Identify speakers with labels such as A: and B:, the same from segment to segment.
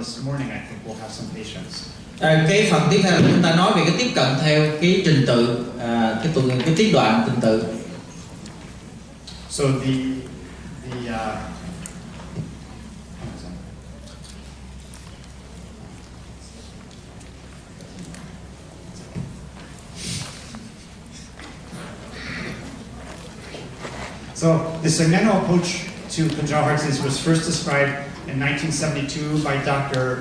A: this morning, I think we'll have some patience.
B: Cái phần tiếp theo là chúng ta nói về cái tiếp cận theo cái trình tự, cái tiết đoạn trình tự.
A: So the segmental approach to congenital heart disease was first described in 1972 by Dr.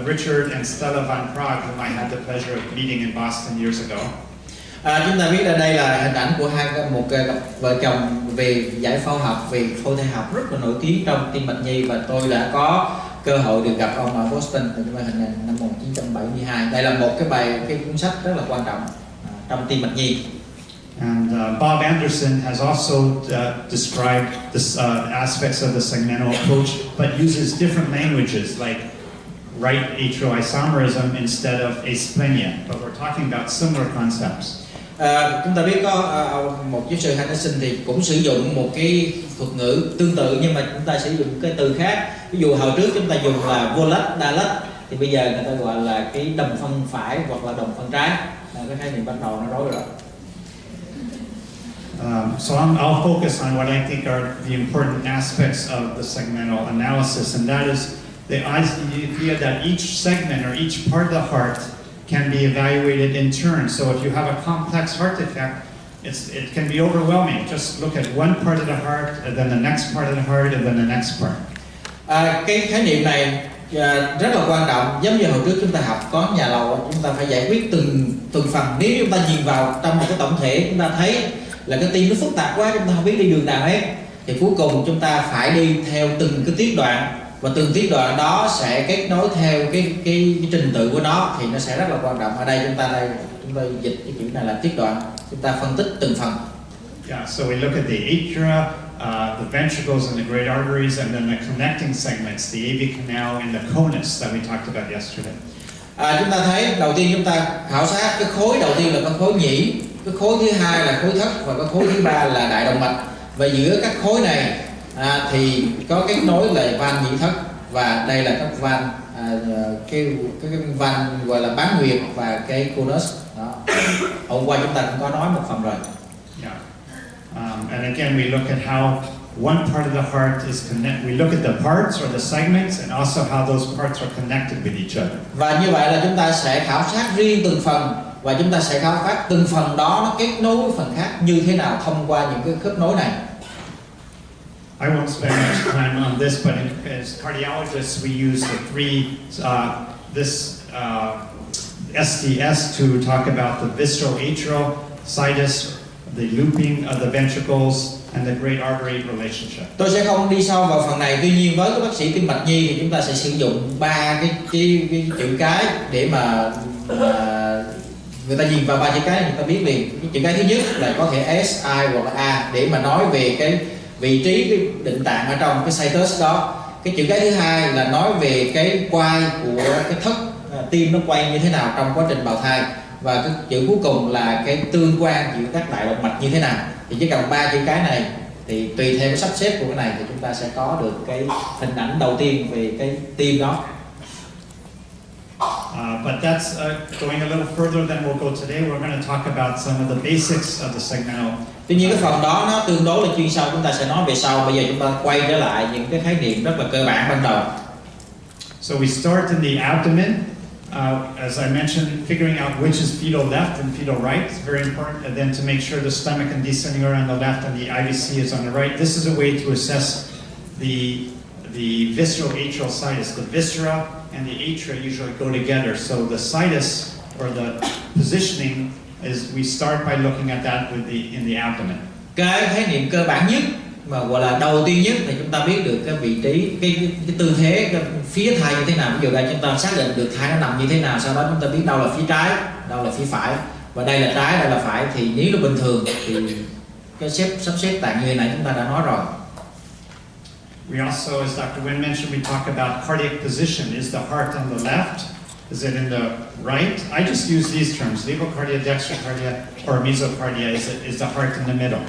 A: Richard and Stella Van Praag, whom I had the pleasure of meeting in Boston years ago.
B: Chúng ta biết là đây là hình ảnh của một cặp vợ chồng về giải phẫu học, về phẫu thể học rất là nổi tiếng trong tim mạch nhi, và tôi đã có cơ hội được gặp ông ở Boston trong hình ảnh năm 1972. Đây là một cái cuốn sách rất là quan trọng trong tim mạch nhi.
A: And Bob Anderson has also described this aspects of the segmental approach, but uses different languages like right atrial isomerism instead of asplenia. But we're talking about similar concepts.
B: Chúng ta biết có một giáo sư Anderson thì cũng sử dụng một cái thuật ngữ tương tự, nhưng mà chúng ta sử dụng cái từ khác. Ví dụ hồi trước chúng ta dùng là vô lách, đa lách, thì bây giờ người ta gọi là cái đồng phân phải hoặc là đồng phân trái. Cái khái niệm bắt đầu nó rối rồi.
A: So I'll focus on what I think are the important aspects of the segmental analysis, and that is the idea that each segment or each part of the heart can be evaluated in turn. So if you have a complex heart defect, it can be overwhelming. Just look at one part of the heart, and then the next part of the heart, and then the next part.
B: Cái khái niệm này rất là quan trọng. Giống như hồi trước chúng ta học có nhà lầu, chúng ta phải giải quyết từng phần. Nếu chúng ta nhìn vào trong một cái tổng thể, chúng ta thấy là cái tim nó phức tạp quá, chúng ta không biết đi đường nào hết, thì cuối cùng chúng ta phải đi theo từng cái tiết đoạn, và từng tiết đoạn đó sẽ kết nối theo cái trình tự của nó, thì nó sẽ rất là quan trọng. Ở đây chúng ta dịch cái chữ này là tiết đoạn, chúng ta phân tích từng phần.
A: Yeah, so we look at the atria, the ventricles and the great arteries, and then the connecting segments, the AV canal and the conus that we talked about yesterday.
B: Chúng ta thấy đầu tiên chúng ta khảo sát cái khối đầu tiên là cái khối nhĩ, cái khối thứ hai là khối thất, và cái khối thứ ba là đại động mạch. Và giữa các khối này thì có kết nối là van nhĩ thất, và đây là các van cái van gọi là bán nguyệt và cái conus. Hôm qua chúng ta cũng có nói một phần rồi.
A: Yeah. And again, we look at how one part of the heart is connected. We look at the parts or the segments, and also how those parts are connected with each other.
B: Và như vậy là chúng ta sẽ khảo sát riêng từng phần, và chúng ta sẽ khảo sát từng phần đó nó kết nối với phần khác như thế nào thông qua những cái khớp nối này.
A: I won't spend much time on this, but as cardiologists, we use the three STS to talk about the visceral atrial situs, the looping of the ventricles, and the great artery relationship.
B: Tôi sẽ không đi sâu vào phần này, tuy nhiên với các bác sĩ tim mạch nhi thì chúng ta sẽ sử dụng ba cái chữ cái để mà người ta nhìn vào ba chữ cái này người ta biết liền. Cái chữ cái thứ nhất là có thể S, I hoặc là A để mà nói về cái vị trí cái định tạng ở trong cái situs đó. Cái chữ cái thứ hai là nói về cái quay của cái thất, tim nó quay như thế nào trong quá trình bào thai, và cái chữ cuối cùng là cái tương quan giữa các đại động mạch như thế nào. Thì chỉ cần ba chữ cái này thì tùy theo cái sắp xếp của cái này thì chúng ta sẽ có được cái hình ảnh đầu tiên về cái tim đó.
A: But that's going a little further than we'll go today. We're going to talk about some of the basics of the segmental.
B: Tuy nhiên cái phần đó nó tương đối là chuyên sâu, chúng ta sẽ nói về sau. Bây giờ chúng ta quay trở lại những cái khái niệm rất là cơ bản ban đầu.
A: So we start in the abdomen. As I mentioned, figuring out which is fetal left and fetal right is very important, and then to make sure the stomach and descending are on the left and the IVC is on the right. This is a way to assess the visceral atrial situs. The viscera and the atria usually go together, so the situs or the positioning is we start by looking at that in the abdomen.
B: Cái khái niệm cơ bản nhất mà gọi là đầu tiên nhất thì chúng ta biết được cái vị trí, cái tư thế cái phía thai như thế nào. Ví dụ đây chúng ta xác định được thai nó nằm như thế nào, sau đó chúng ta biết đâu là phía trái, đâu là phía phải, và đây là trái, đây là phải. Thì nếu nó bình thường thì cái sắp xếp tạng như thế này chúng ta đã nói rồi.
A: We also, as Dr. Nguyen mentioned, we talk about cardiac position. Is the heart on the left? Is it in the right? I just use these terms: levocardia, dextrocardia, or mesocardia. Is the heart in the middle?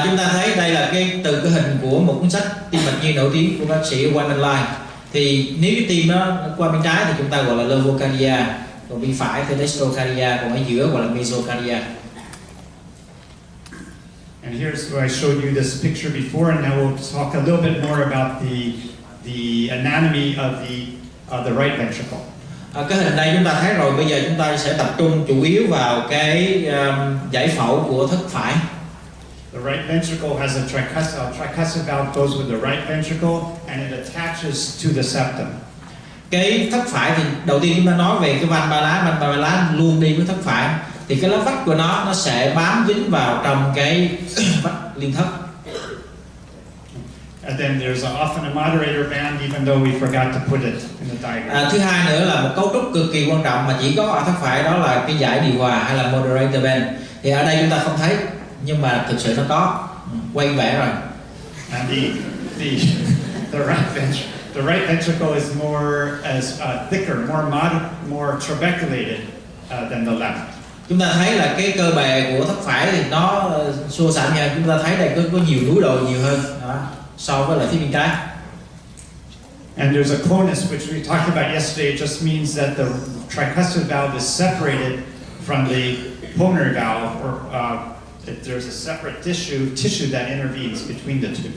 B: Chúng ta thấy đây là từ cái hình của một cuốn sách tim mạch nhi nổi tiếng của bác sĩ Wayman Lai. Thì nếu cái tim nó qua bên trái thì chúng ta gọi là levocardia, còn bên phải thì dextrocardia, còn ở giữa gọi là mesocardia.
A: And here's where I showed you this picture before, and now we'll talk a little bit more about the anatomy of the right ventricle.
B: Cái hình đây chúng ta thấy rồi, bây giờ chúng ta sẽ tập trung chủ yếu vào cái giải phẫu của thất phải.
A: The right ventricle has a tricuspid valve goes with the right ventricle and it attaches to the septum.
B: Cái thất phải thì đầu tiên chúng ta nói về cái van ba lá luôn đi với thất phải, thì cái lá vách của nó sẽ bám dính vào trong cái vách liên thất.
A: And then there's often a moderator band, even though we forgot to put it in the diagram.
B: Thứ hai nữa là một cấu trúc cực kỳ quan trọng mà chỉ có ở thất phải, đó là cái dải điều hòa hay là moderator band. Thì ở đây chúng ta không thấy, nhưng mà thực sự nó có, quay vẽ rồi.
A: And the right ventricle is more thicker, more trabeculated than the left.
B: Chúng ta thấy là cái cơ bề của thất phải thì nó xua sẵn nha. Chúng ta thấy đây có nhiều núi đồi nhiều hơn đó, so với lại phía bên trái.
A: And there's a conus which we talked about yesterday. It just means that the tricuspid valve is separated from the pulmonary valve, or there's a separate tissue that intervenes between the two.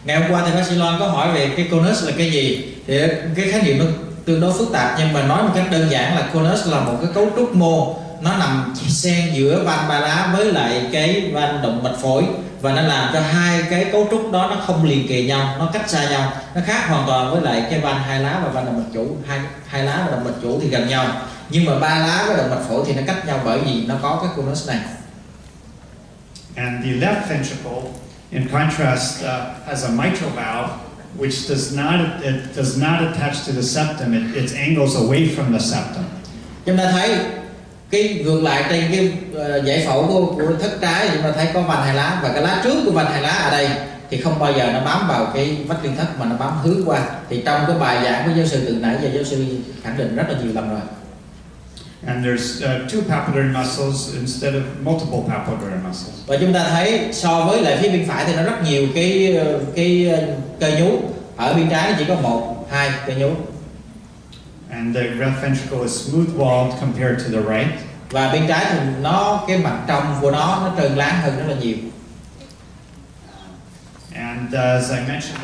B: Ngày hôm qua thì bác sĩ Loan có hỏi về cái conus là cái gì. Thì cái khái niệm nó tương đối phức tạp, nhưng mà nói một cách đơn giản là conus là một cái cấu trúc mô, nó nằm xen giữa van ba lá với lại cái van động mạch phổi, và nó làm cho hai cái cấu trúc đó nó không liền kề nhau, nó cách xa nhau. Nó khác hoàn toàn với lại cái van hai lá và van động mạch chủ. Hai lá và động mạch chủ thì gần nhau, nhưng mà ba lá với động mạch phổi thì nó cách nhau bởi vì nó có cái conus này.
A: And the left ventricle, in contrast, has a mitral valve, which does not attach to the septum. It angles away from the septum.
B: Chúng ta thấy cái ngược lại trên cái giải phẫu của thất trái, chúng ta thấy có van hai lá, và cái lá trước của van hai lá ở đây thì không bao giờ nó bám vào cái vách liên thất mà nó bám hướng qua. Thì trong cái bài giảng của giáo sư từ nãy giờ giáo sư khẳng định rất là nhiều lần rồi.
A: And there's two papillary muscles instead of multiple papillary muscles.
B: Và chúng ta thấy so với lại phía bên phải thì nó rất nhiều cái cơ nhú. Ở bên trái nó chỉ có 1, 2 cơ nhú.
A: And the left ventricle is smooth walled compared to the right.
B: Và bên trái thì cái mặt trong của nó trơn láng hơn rất là nhiều.
A: And as I mentioned,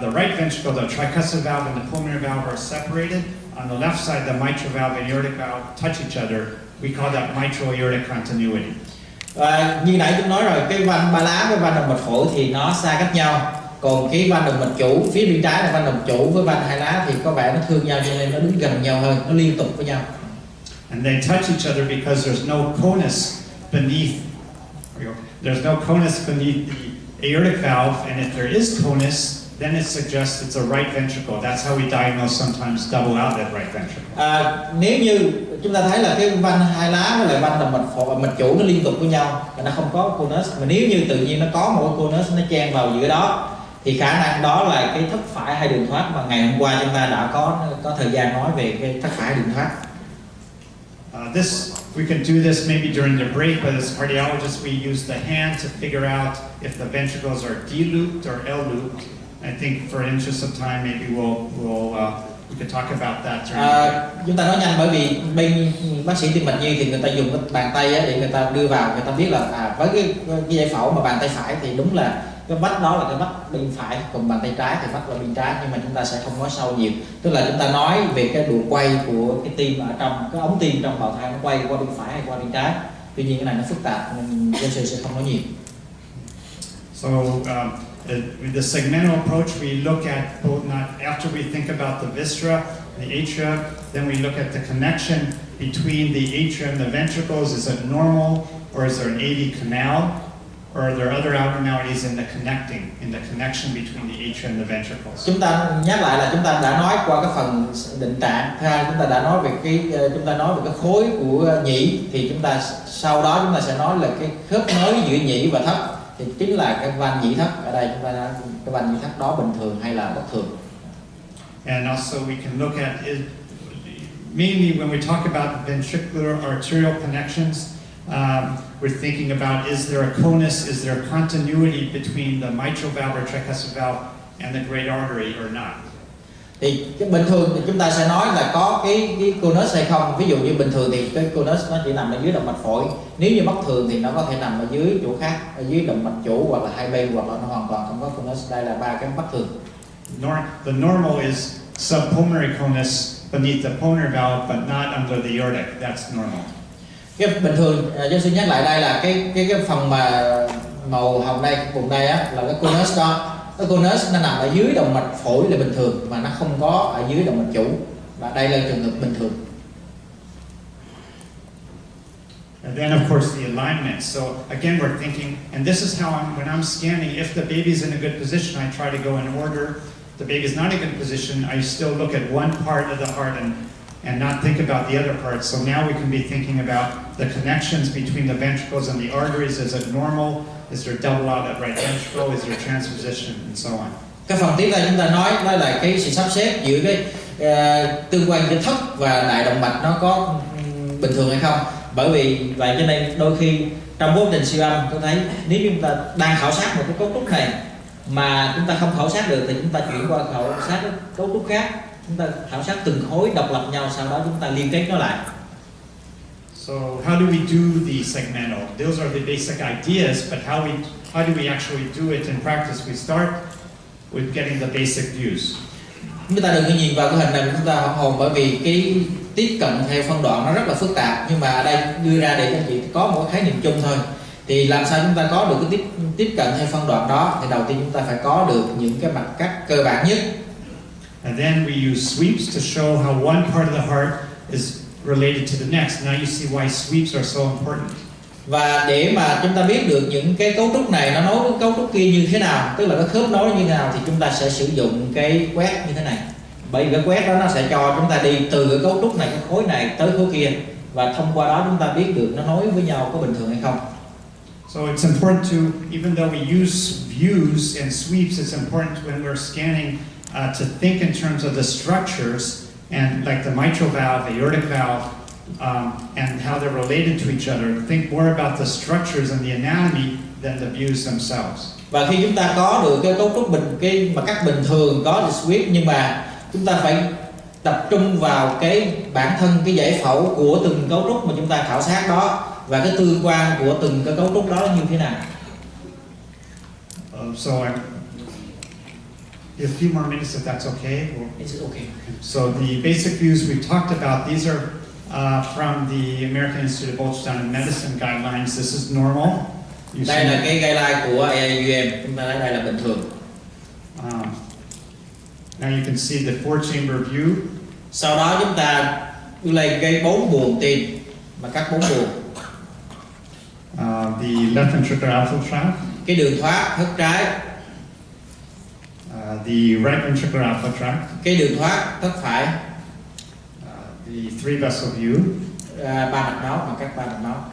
A: the right ventricle, the tricuspid valve and the pulmonary valve are separated. On the left side, the mitral valve and aortic valve touch each other. We call that mitral aortic continuity.
B: Và như nãy chúng nói rồi, cái van ba lá với van động mạch phổi thì nó xa cách nhau. Còn cái van động mạch chủ phía bên trái là van động chủ với van hai lá thì có vẻ nó thương nhau, cho nên nó đứng gần nhau hơn, nó liên tục với nhau.
A: And they touch each other because there's no conus beneath. There's no conus beneath the aortic valve, and if there is conus, then it suggests it's a right ventricle. That's how we diagnose sometimes double outlet right ventricle.
B: Nếu như chúng ta thấy là cái van hai lá với lại van động mạch chủ nó liên tục với nhau và nó không có conus, mà nếu như tự nhiên nó có một cái conus nó chen vào giữa đó, thì khả năng đó là cái thất phải hay đường thoát mà ngày hôm qua chúng ta đã có thời gian nói về cái thất phải đường thoát.
A: We can do this maybe during the break, but as cardiologists we use the hand to figure out if the ventricles are D-looped or L-looped. I think for interest of time, maybe we could talk about that during the break.
B: Chúng ta nói nhanh bởi vì bên bác sĩ tim mạch nhi thì người ta dùng cái bàn tay để người ta đưa vào, người ta biết là với cái giải phẫu mà bàn tay phải thì đúng là cái vách đó là cái vách bên phải, còn bàn tay trái thì vách là bên trái, nhưng mà chúng ta sẽ không nói sâu nhiều. Tức là chúng ta nói về cái độ quay của cái tim ở trong cái ống tim trong bào thai, nó quay qua bên phải hay qua bên trái. Tuy nhiên cái này nó phức tạp nên giáo sư sẽ không nói nhiều.
A: So with the segmental approach, we look at both, after we think about the viscera, the atria, then we look at the connection between the atria and the ventricles. Is it normal, or is there an AV canal? Or are there other abnormalities in the connection between the atria and the ventricles?
B: Chúng ta nhắc lại là chúng ta đã nói qua cái phần định trạng, thứ hai chúng ta đã nói về cái khối của nhĩ, thì sau đó chúng ta sẽ nói là cái khớp nối giữa nhĩ và thất, thì chính là cái van nhĩ thất. Ở đây chúng ta đã cái van nhĩ thất đó bình thường hay là bất thường.
A: And also we can look at mainly when we talk about ventricular arterial connections. We're thinking about, is there a conus, is there a continuity between the mitral valve or tricuspid valve and the great artery or not?
B: Thì cái bình thường thì chúng ta sẽ nói là có cái conus hay không. Ví dụ như bình thường thì cái conus nó chỉ nằm ở dưới động mạch phổi. Nếu như bất thường thì nó có thể nằm ở dưới chỗ khác, ở dưới động mạch chủ hoặc là hai bên, hoặc là nó hoàn toàn không có conus. Đây là ba cái bất thường.
A: The normal is subpulmonary conus beneath the pulmonary valve, but not under the aortic. That's normal.
B: Cái bình thường, giáo sư nhắc lại đây là cái phần mà màu hồng đây, vùng đây á, là cái conus đó. Cái conus nó nằm ở dưới động mạch phổi là bình thường, mà nó không có ở dưới động mạch chủ, và đây là trường hợp bình thường.
A: And then of course the alignment. So again we're thinking, and this is how when I'm scanning, if the baby's in a good position, I try to go in order. The baby's not in a good position, I still look at one part of the heart and not think about the other parts. So now we can be thinking about the connections between the ventricles and the arteries. Is it normal? Is there double out at right ventricle? Is there transposition, and so on?
B: Cái phần tiếp theo chúng ta nói đó là cái sự sắp xếp giữa cái tương quan giữa thất và đại động mạch nó có bình thường hay không. Bởi vì vậy cho nên đôi khi trong quá trình siêu âm tôi thấy nếu chúng ta đang khảo sát một cái cấu trúc này mà chúng ta không khảo sát được thì chúng ta chuyển qua khảo sát cái cấu trúc khác. Chúng ta khảo sát từng khối độc lập nhau, sau đó chúng ta liên kết nó lại.
A: So how do we do the segmental? Those are the basic ideas, but how do we actually do it in practice? We start with getting the basic views.
B: Chúng ta đừng có nhìn vào cái hình này chúng ta hoảng hồn, bởi vì cái tiếp cận theo phân đoạn nó rất là phức tạp, nhưng mà ở đây đưa ra để các chị có một khái niệm chung thôi. Thì làm sao chúng ta có được cái tiếp cận theo phân đoạn đó? Thì đầu tiên chúng ta phải có được những cái mặt cắt cơ bản nhất.
A: And then we use sweeps to show how one part of the heart is related to the next. Now you see why sweeps are so important.
B: Và để mà chúng ta biết được những cái cấu trúc này nó nối với cấu trúc kia như thế nào, tức là cái khớp nối như thế nào, thì chúng ta sẽ sử dụng cái quét như thế này. Bởi vì cái quét đó nó sẽ cho chúng ta đi từ cái cấu trúc này, cái khối này tới khối kia, và thông qua đó chúng ta biết được nó nối với nhau có bình thường hay không.
A: So it's important to, even though we use views and sweeps, it's important when we're scanning to think in terms of the structures and like the mitral valve, the aortic valve, and how they're related to each other. Think more about the structures and the anatomy than the views themselves.
B: Và khi chúng ta có được cái cấu trúc cái mặt cắt bình thường, có được sweep, nhưng mà chúng ta phải tập trung vào cái bản thân, cái giải phẫu của từng cấu trúc mà chúng ta khảo sát đó, và cái tương quan của từng cái cấu trúc đó như thế nào.
A: So a few more minutes if that's okay.
B: It's okay.
A: So the basic views we talked about, these are from the American Institute of Ultrasound and Medicine guidelines. This is normal.
B: Đây là cái guideline của TI谊, chúng ta thấy đây là bình thường.
A: Now you can see the 4-chamber view.
B: Sau đó chúng ta đưa lên cái 4 buồng tim, mà cắt 4 buồng.
A: The left ventricular outflow tract.
B: Cái đường thoát thất trái.
A: The right ventricular outflow tract.
B: Cái đường thoát thất phải.
A: The 3-vessel view.
B: 3 mạch máu, mà cắt 3 mạch máu.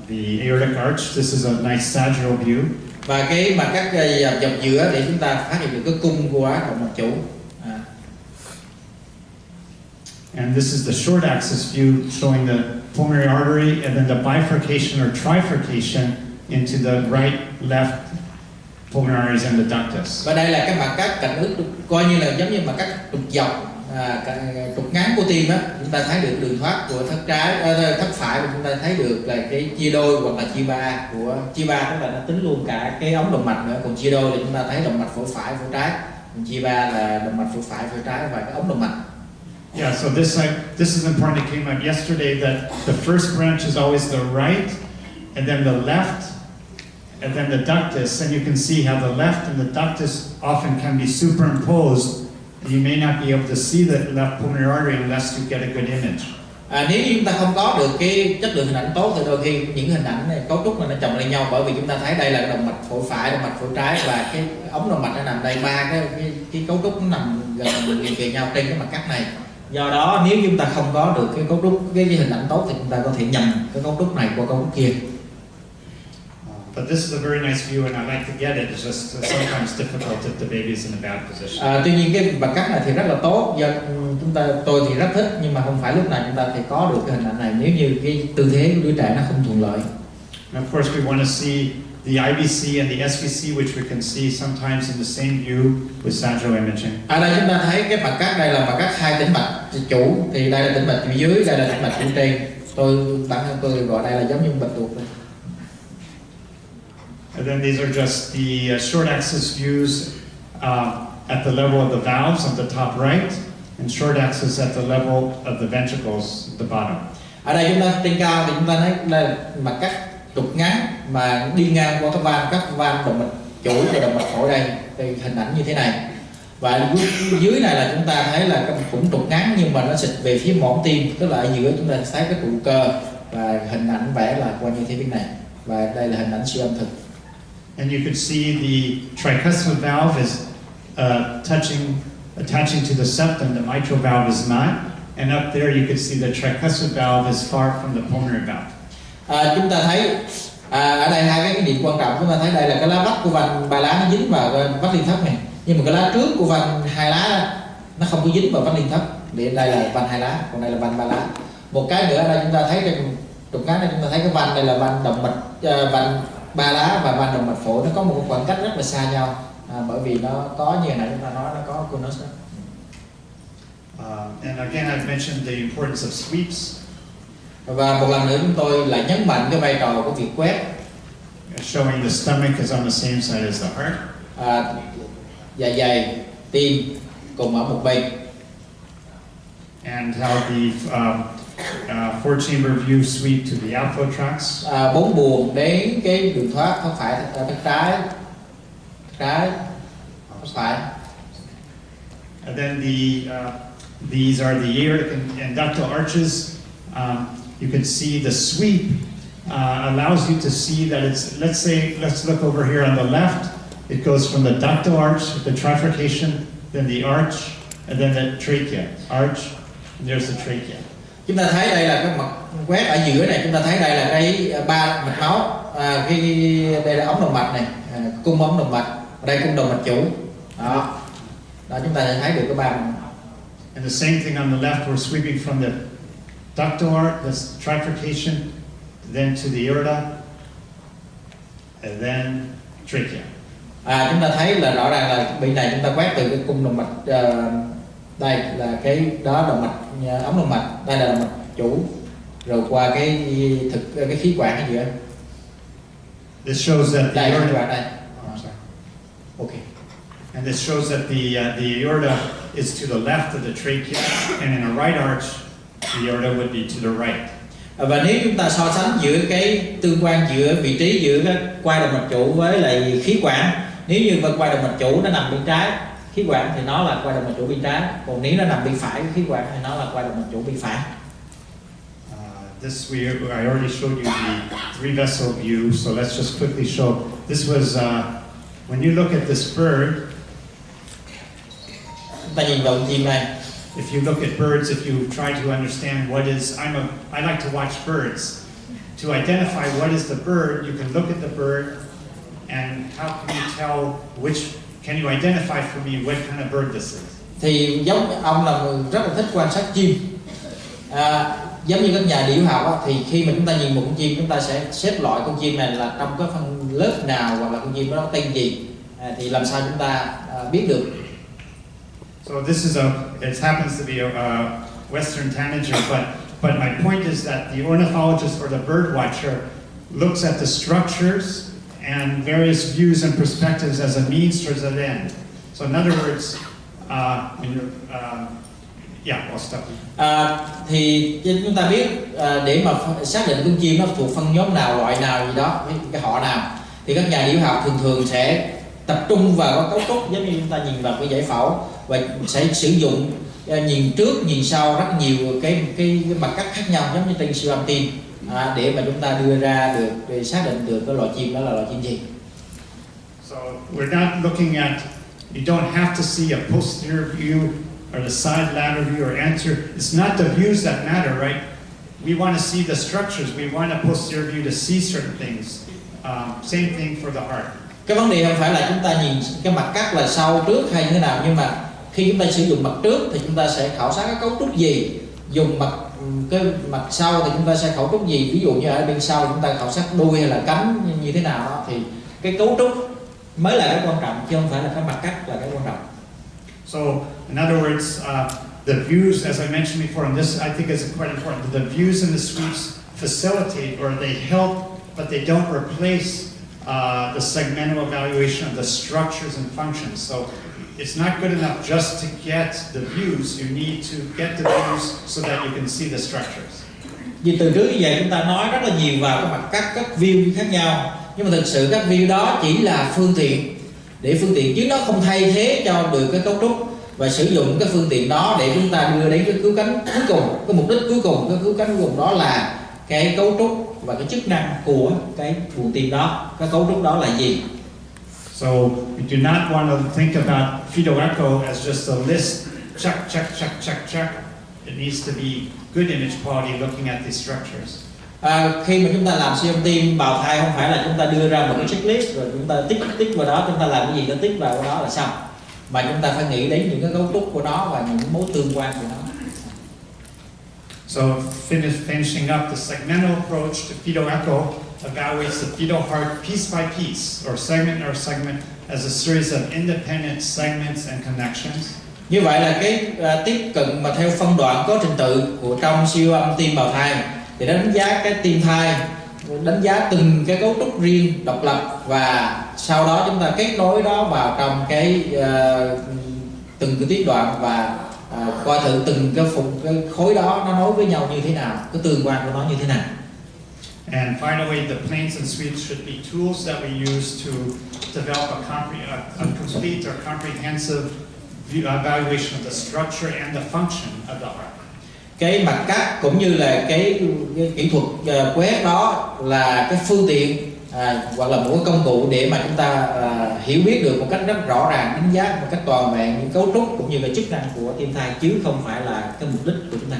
A: The aortic arch. This is a nice sagittal view.
B: Và cái mặt cắt dọc giữa để chúng ta phát hiện được cái cung của động mạch chủ.
A: And this is the short axis view showing the pulmonary artery and then the bifurcation or trifurcation into the right, left pulmonary arteries and the ductus.
B: Và đây là cái mặt cắt cạnh ức, coi như là giống như mặt cắt trục dọc, trục ngắn của tim á. Chúng ta thấy được đường thoát của thất trái, thất phải, và chúng ta thấy được là cái chia đôi hoặc là chia ba của chia ba, tức là nó tính luôn cả cái ống động mạch nữa. Còn chia đôi là chúng ta thấy động mạch phổi phải, phổi trái. Còn chia ba là động mạch phổi phải, phổi trái và cái ống động mạch.
A: Yeah, so this is important. It came up yesterday that the first branch is always the right, and then the left, and then the ductus. And you can see how the left and the ductus often can be superimposed. You may not be able to see the left pulmonary artery unless you get a good image.
B: Nếu như chúng ta không có được cái chất lượng hình ảnh tốt thì đôi khi những hình ảnh này, cấu trúc này nó chồng lên nhau, bởi vì chúng ta thấy đây là động mạch phổi phải, động mạch phổi trái, và cái ống động mạch nó nằm đây, ba cái cấu trúc nó nằm gần kề nhau trên cái mặt cắt này. Do đó nếu chúng ta không có được cái cấu trúc, cái hình ảnh tốt, thì chúng ta có thể nhầm cái cấu trúc này qua cấu trúc kia.
A: But this is a very nice view and I like to get it. It's just sometimes difficult if the baby is in a bad position.
B: Tuy nhiên cái mặt cắt này thì rất là tốt, do tôi thì rất thích, nhưng mà không phải lúc nào chúng ta phải có được cái hình ảnh này nếu như cái tư thế của đứa trẻ nó không thuận lợi.
A: And of course we want to see the IVC and the SVC, which we can see sometimes in the same view with sagittal imaging.
B: Ở đây chúng ta thấy cái mặt cắt, đây là mặt cắt hai tĩnh mạch chủ, thì đây là tĩnh mạch chủ dưới, đây là tĩnh mạch chủ trên. Bản thân tôi gọi đây là giống như bạch tuộc đây.
A: And then these are just the short axis views at the level of the valves on the top right, and short axis at the level of the ventricles at the bottom.
B: Ở đây chúng ta trên cao thì chúng ta thấy đây là mặt cắt trục ngắn mà đi ngang qua các van động mạch chủ và động mạch phổi đây, thì hình ảnh như thế này. Và dưới này là chúng ta thấy là cũng trục ngắn nhưng mà nó xịt về phía mõm tim, tức là ở giữa chúng ta thấy cái trụ cơ, và hình ảnh vẽ là qua như thế bên này. Và đây là hình ảnh siêu âm thực.
A: And you can see the tricuspid valve is attaching to the septum. The mitral valve is not. And up there you can see the tricuspid valve is far from the pulmonary valve.
B: Chúng ta thấy ở đây hai cái điểm quan trọng. Chúng ta thấy đây là cái lá vách của van ba lá nó dính vào vách liên thấp này, nhưng mà cái lá trước của van hai lá nó không có dính vào vách liên thấp. Để đây là van hai lá, còn đây là van ba lá. Một cái nữa ở đây chúng ta thấy trên trục ngắn này, chúng ta thấy cái van đây là van động mạch, van ba lá và van động mạch phổi, nó có một khoảng cách rất là xa nhau, bởi vì nó có như này chúng ta nói nó có conus đó.
A: And again, I've mentioned the importance of sweeps.
B: Và một lần nữa chúng tôi lại nhấn mạnh cái vai trò của việc quét,
A: showing the stomach is on the same side as the heart.
B: Dạ dày, tim cùng ở một bên.
A: And how the four chamber view sweep to the outflow tracts.
B: 4 buồng đến cái đường thoát phải, trái, phải.
A: And then these are the aortic and ductal arches. You can see the sweep allows you to see that it's, let's look over here on the left. It goes from the ductal arch, the trifurcation, then the arch, and then the trachea. Arch, and there's the trachea.
B: Chúng ta thấy đây là cái mặt quét ở giữa này, chúng ta thấy đây là cái ba mạch máu, đây là ống động mạch này, cung ống động mạch, đây cung động mạch chủ. Đó, chúng ta thấy được cái ba.
A: And the same thing on the left, we're sweeping from the ductal arch, the trifurcation, then to the aorta, and then trachea.
B: Chúng ta thấy là rõ ràng là bên này chúng ta quét từ cái cung động mạch, đây là cái đó động mạch, ống động mạch, đây là động mạch chủ, rồi qua cái khí quản ở giữa.
A: This shows that the aorta.
B: Đây. Okay.
A: And this shows that the aorta is to the left of the trachea, and in a right arch, the aorta would be to the right.
B: Và nếu chúng ta so sánh giữa cái tương quan giữa vị trí giữa cái quai động mạch chủ với lại khí quản, nếu như mà quai động mạch chủ nó nằm bên trái khí quản thì nó là quai động mạch chủ bên trái, còn nếu nó nằm bên phải khí quản thì nó là quai động mạch chủ bên phải.
A: I already showed you the three vessel view, so let's just quickly show. This was when you look at this bird.
B: Chúng ta nhìn vào con chim này.
A: If you look at birds, if you try to understand what is, I like to watch birds. To identify what is the bird, you can look at the bird, and how can you tell can you identify for me what kind of bird this is?
B: Thì giống ông là người rất là thích quan sát chim. Giống như các nhà điểu học á, thì khi mà chúng ta nhìn một con chim, chúng ta sẽ xếp loại con chim này là trong cái phân lớp nào, hoặc là con chim đó tên gì, thì làm sao chúng ta biết được.
A: So this is it happens to be a Western tanager, but my point is that the ornithologist or the bird watcher looks at the structures and various views and perspectives as a means towards an end. So in other words, when you're, I'll stop.
B: Thì chúng ta biết để mà xác định con chim nó thuộc phân nhóm nào, loại nào gì đó, cái họ nào, thì các nhà điểu học thường sẽ tập trung vào cái cấu trúc, giống như chúng ta nhìn vào cái giải phẫu, và sẽ sử dụng nhìn trước nhìn sau rất nhiều cái mặt cắt khác nhau, giống như trên siêu âm tim, để mà chúng ta đưa ra được, để xác định được cái loại chim đó là loại chim gì.
A: So we're not looking at, you don't have to see a posterior view or the side lateral view or anterior. It's not the views that matter, right? We want to see the structures. We want a posterior view to see certain things. Same thing for the heart.
B: Cái vấn đề không phải là chúng ta nhìn cái mặt cắt là sau trước hay như thế nào, nhưng mà khi chúng ta sử dụng mặt trước thì chúng ta sẽ khảo sát cái cấu trúc gì, dùng mặt cái mặt sau thì chúng ta sẽ khảo trúc gì, ví dụ như ở bên sau chúng ta khảo sát đuôi hay là cánh như thế nào đó, thì cái cấu trúc mới là cái quan trọng chứ không phải là cái mặt cắt là cái quan trọng.
A: So in other words, the views, as I mentioned before, and this I think is quite important, the views in the sweeps facilitate or they help, but they don't replace the segmental evaluation of the structures and functions. So it's not good enough just to get the views, you need to get the views so that you can see the structures.
B: Vì từ trước như vậy chúng ta nói rất là nhiều vào cái mặt cắt, các view khác nhau, nhưng mà thực sự các view đó chỉ là phương tiện chứ nó không thay thế cho được cái cấu trúc, và sử dụng cái phương tiện đó để chúng ta đưa đến cái cứu cánh cuối cùng, cái mục đích cuối cùng, cái cứu cánh cuối cùng đó là cái cấu trúc và cái chức năng của cái buồng tim đó. Cái cấu trúc đó là gì?
A: So we do not want to think about fetal echo as just a list, check, check, check, check, check. It needs to be good image quality looking at these structures.
B: Khi mà chúng ta làm siêu âm tim bào thai không phải là chúng ta đưa ra một cái checklist rồi chúng ta tích vào đó, chúng ta làm cái gì nó tích vào đó là xong, mà chúng ta phải nghĩ đến những cái cấu trúc của nó và những mối tương quan của nó.
A: So finishing up, the segmental approach to fetal echo evaluates the fetal heart piece by piece, or segment as a series of independent segments and connections.
B: Như vậy là cái tiếp cận mà theo phân đoạn có trình tự của trong siêu âm tim bào thai thì nó đánh giá cái tim thai, đánh giá từng cái cấu trúc riêng độc lập, và sau đó chúng ta kết nối đó vào trong cái từng cái tiết đoạn và coi thử từng cái khối đó nó nối với nhau như thế nào, cái tương quan của nó như thế nào.
A: And finally, the planes and sweeps should be tools that we use to develop a complete or comprehensive evaluation of the structure and the function of the heart.
B: Cái mặt cắt cũng như là cái kỹ thuật quét đó là cái phương tiện hoặc là một cái công cụ để mà chúng ta hiểu biết được một cách rất rõ ràng, đánh giá một cách toàn vẹn những cấu trúc cũng như là chức năng của tim thai, chứ không phải là cái mục đích của chúng ta.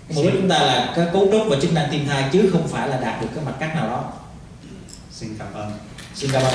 B: Mục đích chúng ta là cái cấu trúc và chức năng tim thai chứ không phải là đạt được cái mặt cắt nào đó.
A: Xin cảm ơn.
B: Xin cảm ơn.